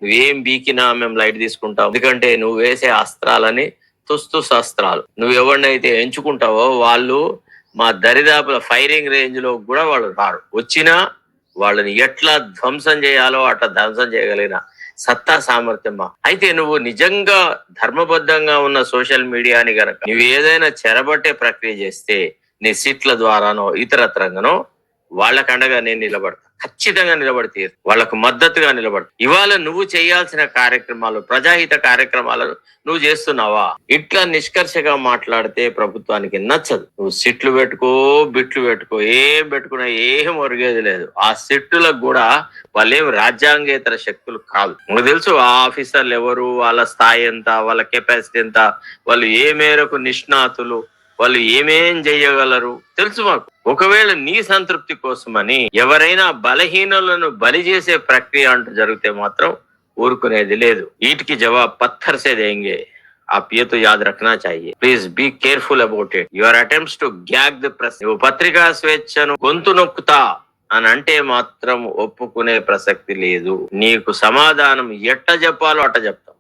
నువ్వేం బీకినా మేము లైట్ తీసుకుంటావు, ఎందుకంటే నువ్వు వేసే అస్త్రాలని తుస్తు అస్త్రాలు. నువ్వు ఎవరినైతే ఎంచుకుంటావో వాళ్ళు మా దరిదాపుల ఫైరింగ్ రేంజ్ లో కూడా వాళ్ళు రారు. వచ్చినా వాళ్ళని ఎట్లా ధ్వంసం చేయాలో అట్లా ధ్వంసం చేయగలిగిన సత్తా సామర్థ్యమా. అయితే నువ్వు నిజంగా ధర్మబద్ధంగా ఉన్న సోషల్ మీడియాని గనక నువ్వు ఏదైనా చెరబట్టే ప్రక్రియ చేస్తే నీ సీట్ల ద్వారానో ఇతరత్రంగానో వాళ్ళకి అండగా నేను నిలబడతా, ఖచ్చితంగా నిలబడితే వాళ్ళకు మద్దతుగా నిలబడతా. ఇవాళ నువ్వు చేయాల్సిన కార్యక్రమాలు, ప్రజాహిత కార్యక్రమాలను నువ్వు చేస్తున్నావా? ఇట్లా నిష్కర్షగా మాట్లాడితే ప్రభుత్వానికి నచ్చదు. నువ్వు సిట్లు పెట్టుకో, బిట్లు పెట్టుకో, ఏం పెట్టుకున్నా ఏం ఒరిగేది లేదు. ఆ సిట్టులకు కూడా వాళ్ళేం రాజ్యాంగేతర శక్తులు కాదు. మనకు తెలుసు ఆ ఆఫీసర్లు ఎవరు, వాళ్ళ స్థాయి ఎంత, వాళ్ళ కెపాసిటీ ఎంత, వాళ్ళు ఏ మేరకు నిష్ణాతులు, వాళ్ళు ఏమేం చెయ్యగలరు తెలుసు మాకు. ఒకవేళ నీ సంతృప్తి కోసమని ఎవరైనా బలహీనులను బలి చేసే ప్రక్రియ అంటూ జరిగితే మాత్రం ఊరుకునేది లేదు. వీటికి జవాబు పत्थर से देंगे. आप ये तो याद रखना चाहिए. Please be careful about it. Your attempts to gag the press. నువ్వు పత్రికా స్వేచ్ఛను గొంతు నొక్కుతా అని అంటే మాత్రం ఒప్పుకునే ప్రసక్తి లేదు. నీకు సమాధానం ఎట్ట చెప్పాలో అట్ట చెప్తాం.